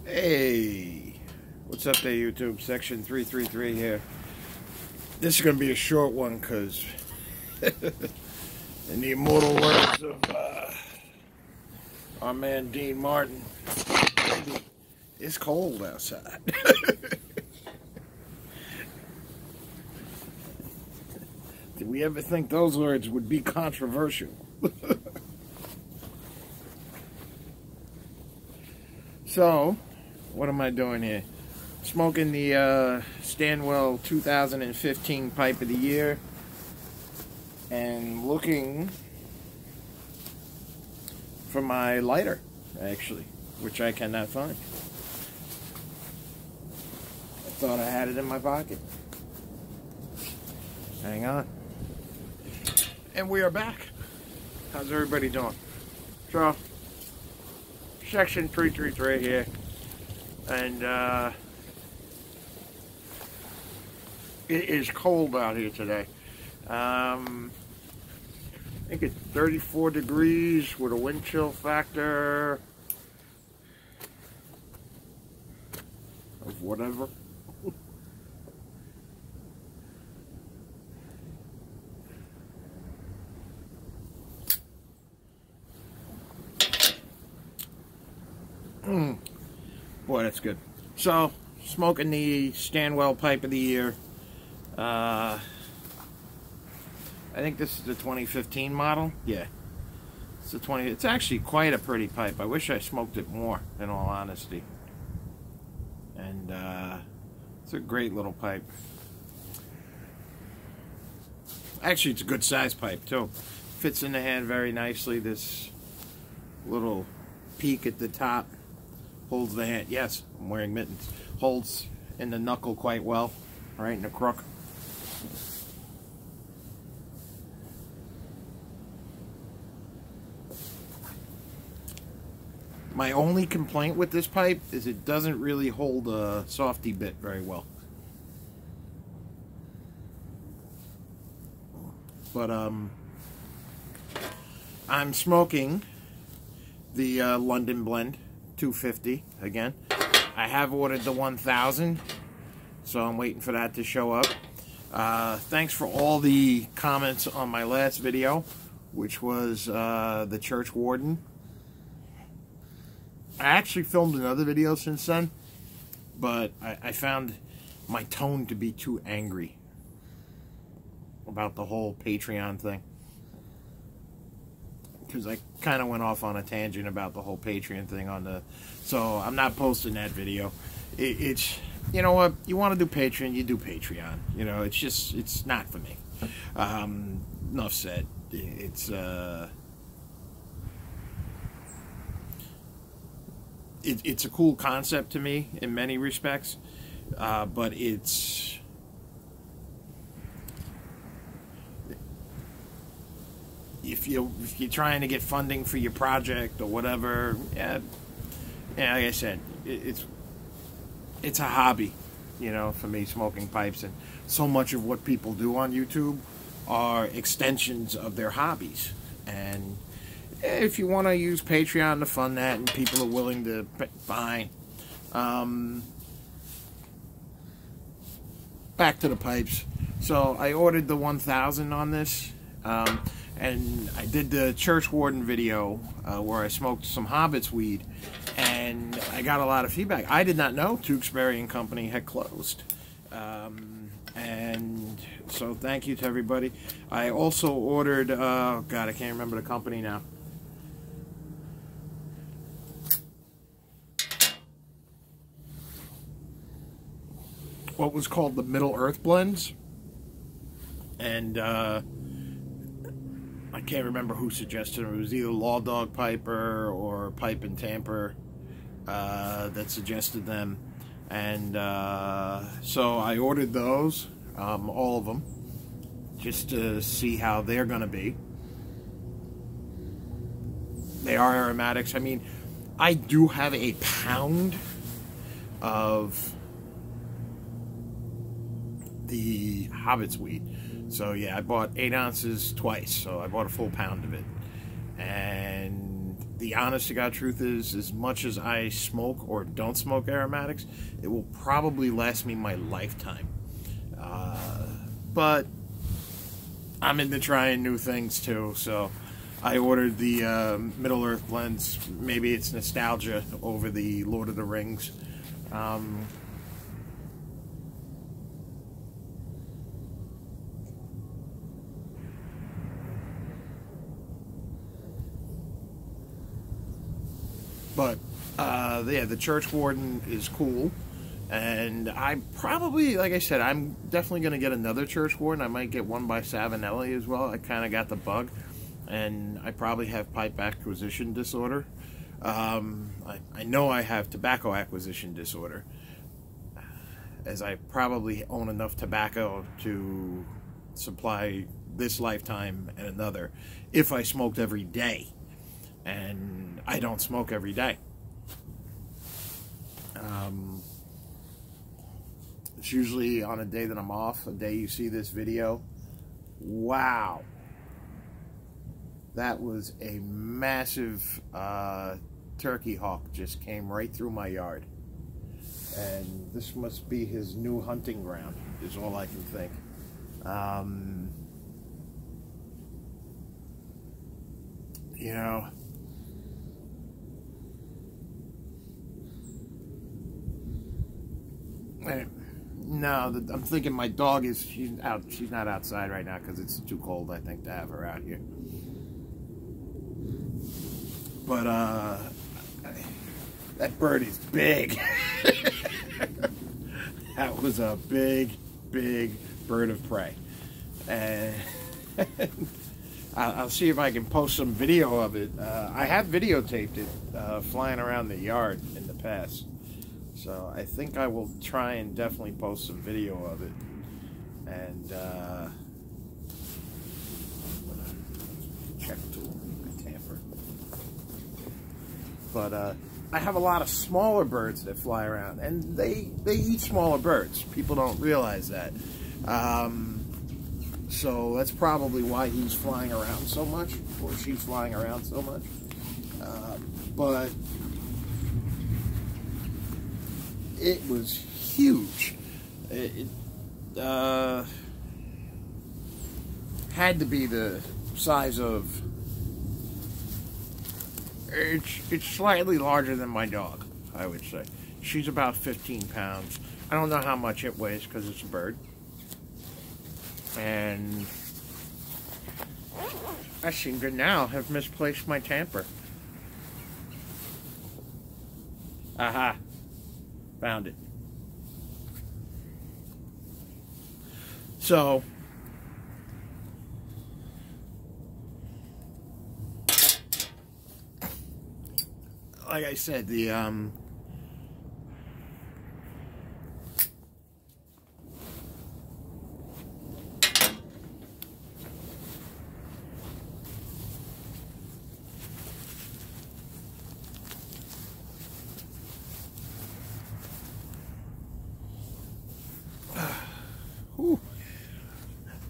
Hey, what's up there, YouTube? Section 333 here. This is going to be a short one because, in the immortal words of our man Dean Martin, it's cold outside. Did we ever think those words would be controversial? So, what am I doing here? Smoking the Stanwell 2015 Pipe of the Year and looking for my lighter, actually, which I cannot find. I thought I had it in my pocket. Hang on. And we are back. How's everybody doing? So, Section 333 here, and it is cold out here today. I think it's 34 degrees with a wind chill factor of whatever. Boy, that's good. So, smoking the Stanwell Pipe of the Year. I think this is the 2015 model. Yeah, it's the 20. It's actually quite a pretty pipe. I wish I smoked it more, in all honesty. And it's a great little pipe. Actually, it's a good size pipe too. Fits in the hand very nicely. This little peak at the top holds the hand. Yes, I'm wearing mittens. Holds in the knuckle quite well, right in the crook. My only complaint with this pipe is it doesn't really hold a softy bit very well. But I'm smoking the London Blend 250 again. I have ordered the 1000, so I'm waiting for that to show up. Thanks for all the comments on my last video, which was the church warden. I actually filmed another video since then, but I found my tone to be too angry about the whole Patreon thing. Because I kind of went off on a tangent about the whole Patreon thing on the... So, I'm not posting that video. It's... You know what? You want to do Patreon, you do Patreon. You know, it's just... It's not for me. Enough said. It's a cool concept to me in many respects. But it's... If you're trying to get funding for your project or whatever, yeah, like I said, it's a hobby, you know, for me, smoking pipes, and so much of what people do on YouTube are extensions of their hobbies. And if you want to use Patreon to fund that, and people are willing to, fine. Back to the pipes. So I ordered the 1000 on this. And I did the church warden video where I smoked some Hobbit's weed, and I got a lot of feedback. I did not know Tewksbury and Company had closed. And so thank you to everybody. I also ordered, oh God, I can't remember the company now. What was called the Middle Earth Blends. And, I can't remember who suggested it. It was either Law Dog Piper or Pipe and Tamper that suggested them. And so I ordered those, all of them, just to see how they're going to be. They are aromatics. I mean, I do have a pound of the Hobbit's weed. So yeah, I bought 8 ounces twice, so I bought a full pound of it. And the honest to God truth is, as much as I smoke or don't smoke aromatics, it will probably last me my lifetime. But I'm into trying new things too, so I ordered the Middle Earth blends. Maybe it's nostalgia over the Lord of the Rings. But yeah, the Church Warden is cool, and I probably, like I said, I'm definitely going to get another Church Warden. I might get one by Savinelli as well. I kind of got the bug, and I probably have pipe acquisition disorder. I know I have tobacco acquisition disorder, as I probably own enough tobacco to supply this lifetime and another if I smoked every day. And I don't smoke every day. It's usually on a day that I'm off, a day you see this video. Wow. That was a massive turkey hawk just came right through my yard. And this must be his new hunting ground, is all I can think. You know, no, I'm thinking my dog is, she's out, she's not outside right now because it's too cold, I think, to have her out here. But, that bird is big. That was a big, big bird of prey. And I'll see if I can post some video of it. I have videotaped it flying around the yard in the past. So I think I will try and definitely post some video of it. And check tool, tamper. But I have a lot of smaller birds that fly around, and they eat smaller birds. People don't realize that. So that's probably why he's flying around so much, or she's flying around so much. But it was huge. It had to be the size of... It's slightly larger than my dog, I would say. She's about 15 pounds. I don't know how much it weighs because it's a bird. And I seem to now have misplaced my tamper. Aha. Found it. So, like I said, the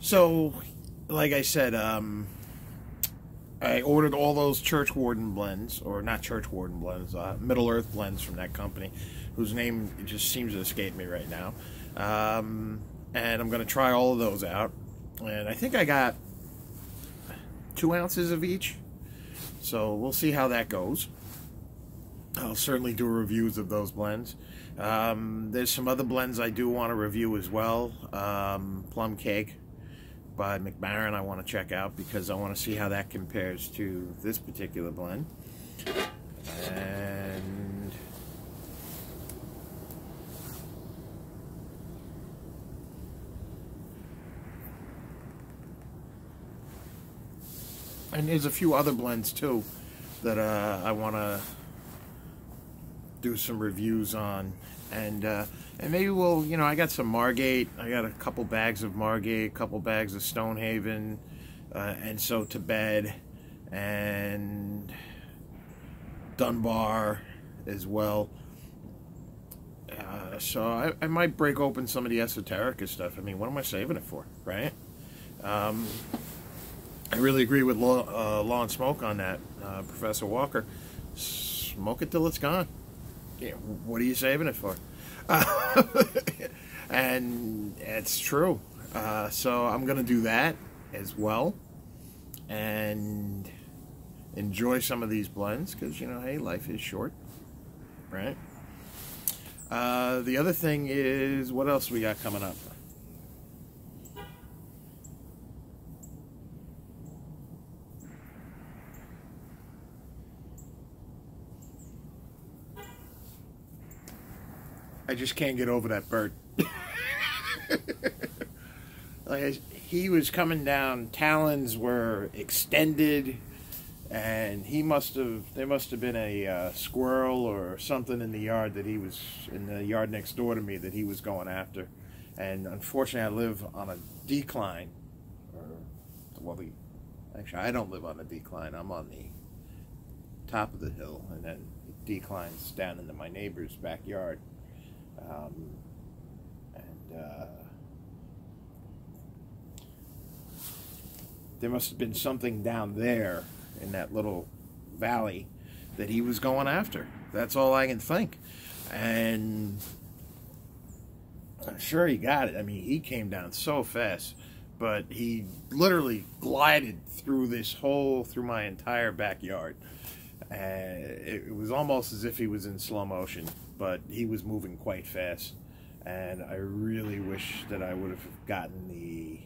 so, like I said, I ordered all those Church Warden blends, or not Church Warden blends, Middle Earth blends from that company, whose name just seems to escape me right now. And I'm going to try all of those out. And I think I got 2 ounces of each. So we'll see how that goes. I'll certainly do reviews of those blends. There's some other blends I do want to review as well. Plum Cake by McBaron I want to check out because I want to see how that compares to this particular blend. And there's a few other blends too that I want to do some reviews on, and maybe we'll, you know, I got some Margate. I got a couple bags of Margate, a couple bags of Stonehaven, and So to Bed, and Dunbar as well. So I might break open some of the esoterica stuff. I mean, what am I saving it for, right? I really agree with Law and Smoke on that, Professor Walker. smoke it till it's gone. Yeah, what are you saving it for? And it's true. So I'm going to do that as well. And enjoy some of these blends because, you know, hey, life is short. Right? The other thing is, what else we got coming up? I just can't get over that bird. Like, he was coming down, talons were extended, and there must have been a squirrel or something in the yard next door to me that he was going after. And unfortunately, I live on a decline. Actually, I don't live on a decline. I'm on the top of the hill, and then it declines down into my neighbor's backyard. There must have been something down there in that little valley that he was going after. That's all I can think. And I'm sure he got it. I mean, he came down so fast, but he literally glided through my entire backyard. It was almost as if he was in slow motion, but he was moving quite fast. And I really wish that I would have gotten the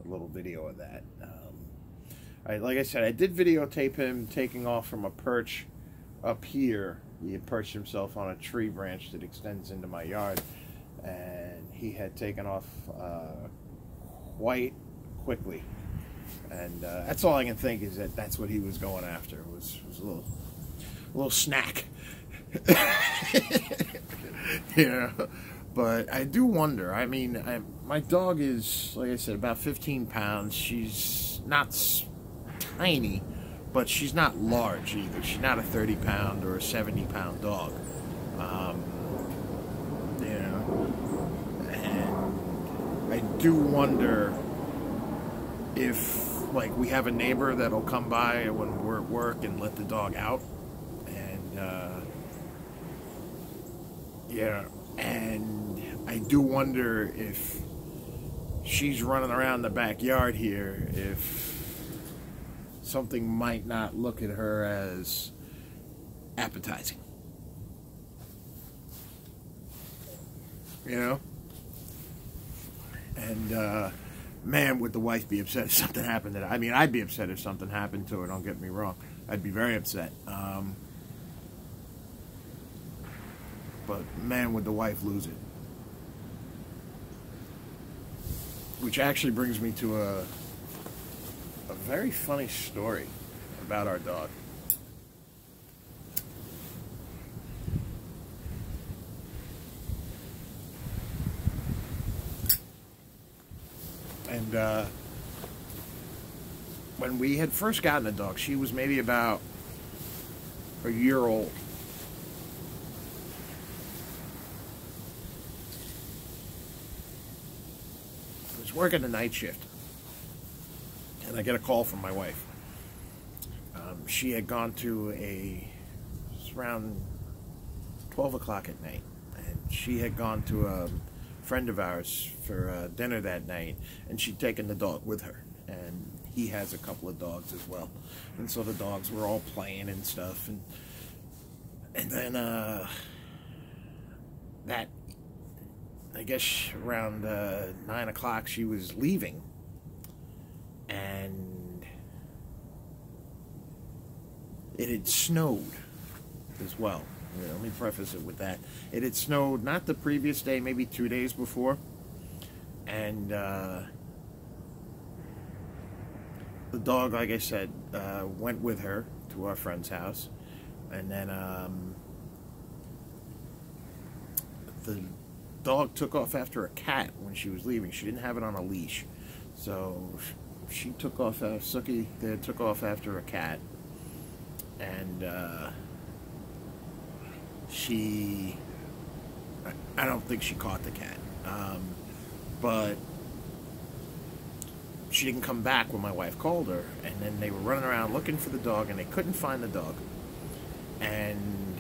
little video of that. Like I said, I did videotape him taking off from a perch up here. He had perched himself on a tree branch that extends into my yard, and he had taken off quite quickly. And that's all I can think is that that's what he was going after. It was a little snack. Yeah, but I do wonder. I mean, my dog is, like I said, about 15 pounds. She's not tiny, but she's not large either. She's not a 30-pound or a 70-pound dog. And I do wonder if, like, we have a neighbor that'll come by when we're at work and let the dog out. And I do wonder if she's running around the backyard here, if something might not look at her as appetizing. You know? And, man, would the wife be upset if something happened to her. I mean, I'd be upset if something happened to her, don't get me wrong. I'd be very upset. But, man, would the wife lose it. Which actually brings me to a very funny story about our dog. And when we had first gotten a dog, she was maybe about a year old. I was working the night shift, and I get a call from my wife. She had gone to it was around 12 o'clock at night, and she had gone to a friend of ours for dinner that night, and she'd taken the dog with her, and he has a couple of dogs as well, and so the dogs were all playing and stuff, and then that, I guess around 9 o'clock she was leaving, and it had snowed as well. Let me preface it with that. It had snowed not the previous day, maybe 2 days before. And the dog, like I said, went with her to our friend's house. And then the dog took off after a cat when she was leaving. She didn't have it on a leash. So she took off, Sookie took off after a cat. And I don't think she caught the cat, but she didn't come back when my wife called her, and then they were running around looking for the dog, and they couldn't find the dog. And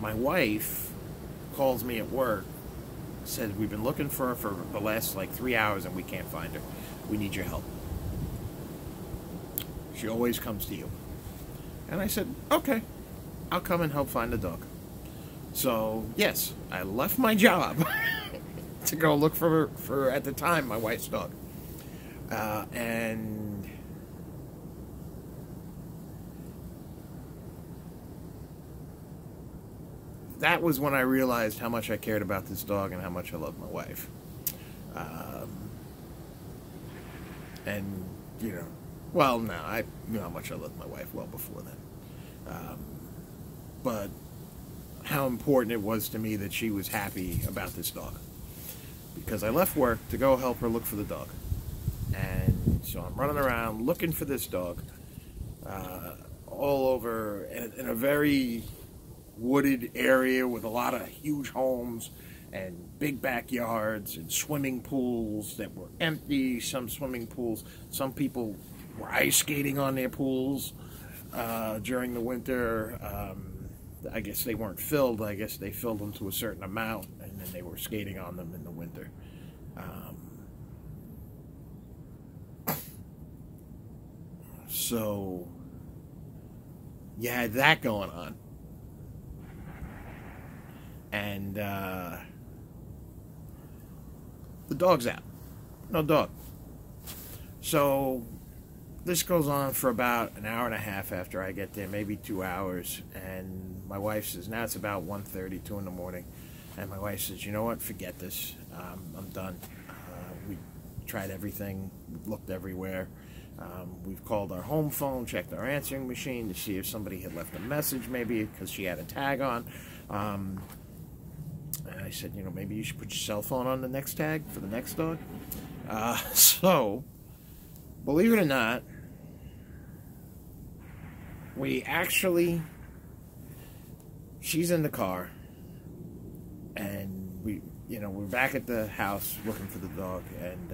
my wife calls me at work, says, we've been looking for her for the last like 3 hours and we can't find her. We need your help. She always comes to you. And I said, okay, I'll come and help find the dog. So, yes, I left my job to go look for, at the time, my wife's dog. And that was when I realized how much I cared about this dog and how much I loved my wife. And, you know, well, no, I knew how much I loved my wife well before then. But how important it was to me that she was happy about this dog. Because I left work to go help her look for the dog. And so I'm running around looking for this dog all over in a very wooded area with a lot of huge homes and big backyards and swimming pools that were empty. Some swimming pools, some people were ice skating on their pools during the winter. I guess they weren't filled. I guess they filled them to a certain amount, and then they were skating on them in the winter. So you had that going on. And the dog's out. No dog. So this goes on for about an hour and a half after I get there, maybe 2 hours. And my wife says, now it's about 1:30, 2 in the morning. And my wife says, you know what, forget this. I'm done. We tried everything, we've looked everywhere. We've called our home phone, checked our answering machine to see if somebody had left a message, maybe because she had a tag on. And I said, you know, maybe you should put your cell phone on the next tag for the next dog. So, believe it or not, she's in the car, and we're back at the house looking for the dog, and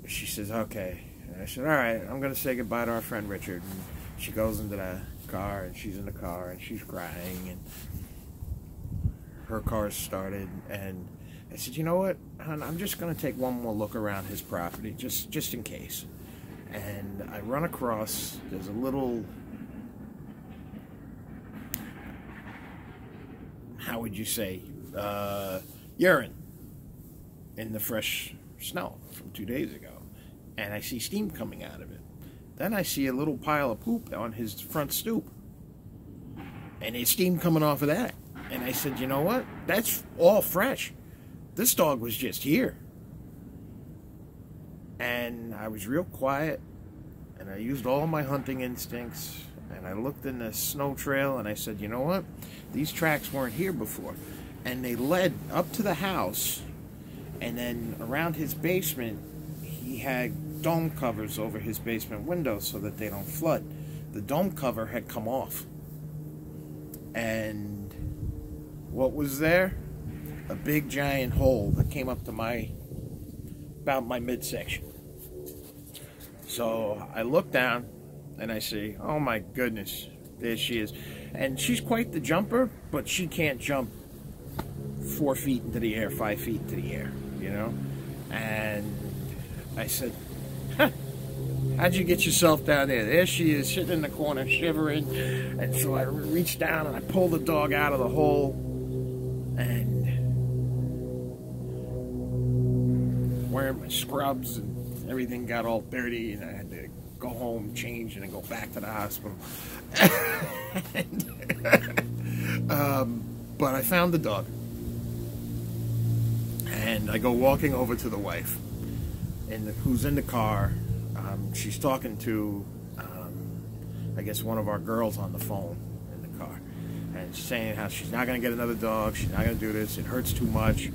she says, okay. And I said, all right, I'm going to say goodbye to our friend Richard. And she goes into the car, and she's in the car, and she's crying, and her car's started, and I said, you know what, hon, I'm just going to take one more look around his property, just in case. And I run across, there's a little, how would you say, urine in the fresh snow from 2 days ago. And I see steam coming out of it. Then I see a little pile of poop on his front stoop. And there's steam coming off of that. And I said, you know what? That's all fresh. This dog was just here. And I was real quiet. And I used all my hunting instincts. And I looked in the snow trail and I said, you know what? These tracks weren't here before. And they led up to the house. And then around his basement, he had dome covers over his basement windows so that they don't flood. The dome cover had come off. And what was there? A big giant hole that came up to about my midsection. So I look down and I see, oh my goodness, there she is. And she's quite the jumper, but she can't jump 4 feet into the air, 5 feet into the air, you know? And I said, huh, how'd you get yourself down there? There she is, sitting in the corner, shivering. And so I reached down and I pulled the dog out of the hole. And wearing my scrubs and everything got all dirty. And I had to go home, change, and then go back to the hospital. But I found the dog. And I go walking over to the wife, who's in the car. She's talking to, I guess, one of our girls on the phone in the car. And she's saying how she's not going to get another dog. She's not going to do this. It hurts too much,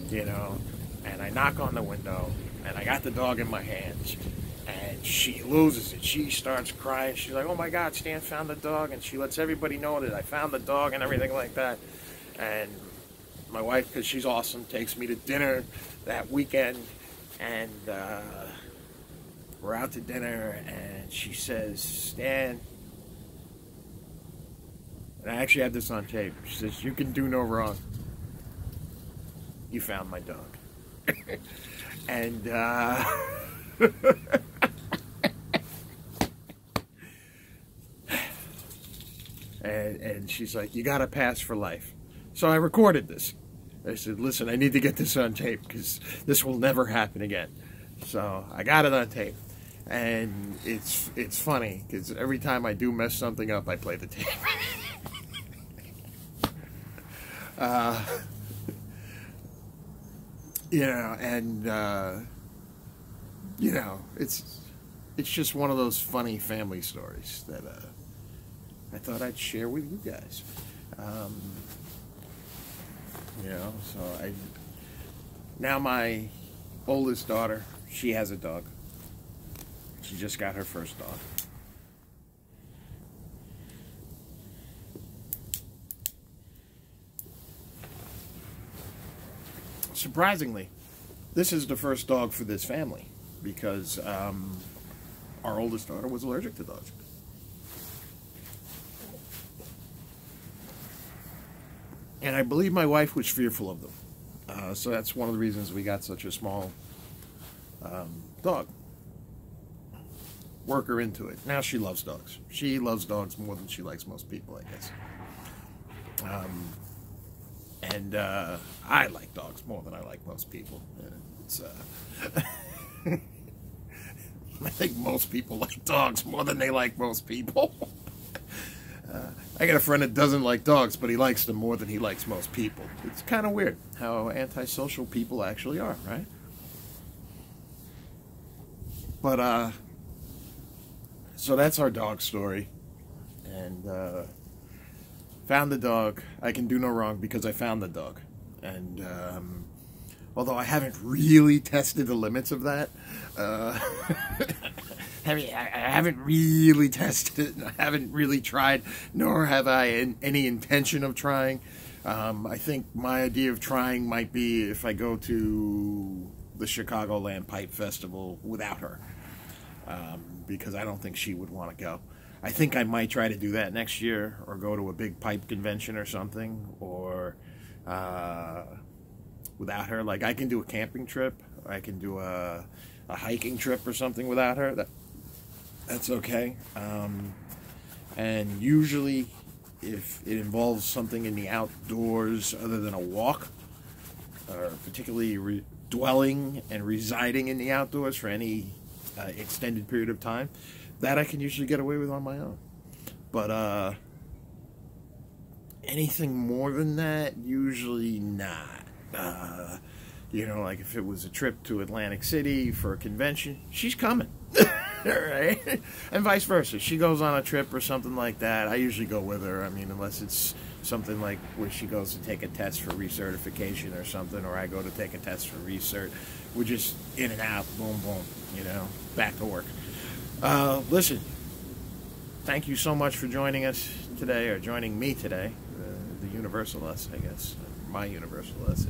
you know. And I knock on the window, and I got the dog in my hands. And she loses it. She starts crying. She's like, oh, my God, Stan found the dog. And she lets everybody know that I found the dog and everything like that. And my wife, because she's awesome, takes me to dinner. that weekend, and we're out to dinner, and she says, Stan, and I actually have this on tape. She says, you can do no wrong. You found my dog. And and she's like, you gotta pass for life. So I recorded this. I said, listen, I need to get this on tape because this will never happen again. So I got it on tape. And it's funny because every time I do mess something up, I play the tape. You know, and you know, it's just one of those funny family stories that I thought I'd share with you guys. You know, so now my oldest daughter, she has a dog. She just got her first dog. Surprisingly, this is the first dog for this family because our oldest daughter was allergic to dogs. And I believe my wife was fearful of them. So that's one of the reasons we got such a small dog. Work her into it. Now she loves dogs. She loves dogs more than she likes most people, I guess. And I like dogs more than I like most people. It's, I think most people like dogs more than they like most people. I got a friend that doesn't like dogs, but he likes them more than he likes most people. It's kind of weird how antisocial people actually are, right? But, so that's our dog story. And, found the dog. I can do no wrong because I found the dog. And, although I haven't really tested the limits of that, I haven't really tested it. I haven't really tried, nor have I any intention of trying. I think my idea of trying might be if I go to the Chicagoland Pipe Festival without her, because I don't think she would want to go. I think I might try to do that next year, or go to a big pipe convention or something, or without her. Like, I can do a camping trip, or I can do a hiking trip or something without her. That's okay. And usually, if it involves something in the outdoors other than a walk, or particularly dwelling and residing in the outdoors for any extended period of time, that I can usually get away with on my own. But anything more than that, usually not. You know, like if it was a trip to Atlantic City for a convention, she's coming. Right? And vice versa. She goes on a trip or something like that, I usually go with her. I mean, unless it's something like where she goes to take a test for recertification or something, or I go to take a test for recert. We're just in and out, boom, boom, you know, back to work. Listen, thank you so much for joining us today, or joining me today, the universal us, I guess, my universal us.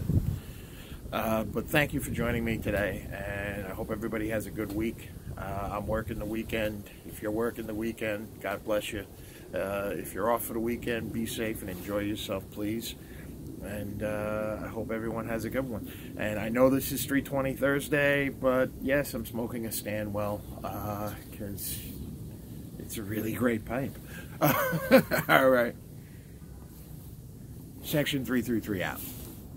But thank you for joining me today, and I hope everybody has a good week. I'm working the weekend. If you're working the weekend, God bless you. If you're off for the weekend, be safe and enjoy yourself, please. And I hope everyone has a good one. And I know this is 320 Thursday, but yes, I'm smoking a Stanwell because it's a really great pipe. All right. Section 333 out.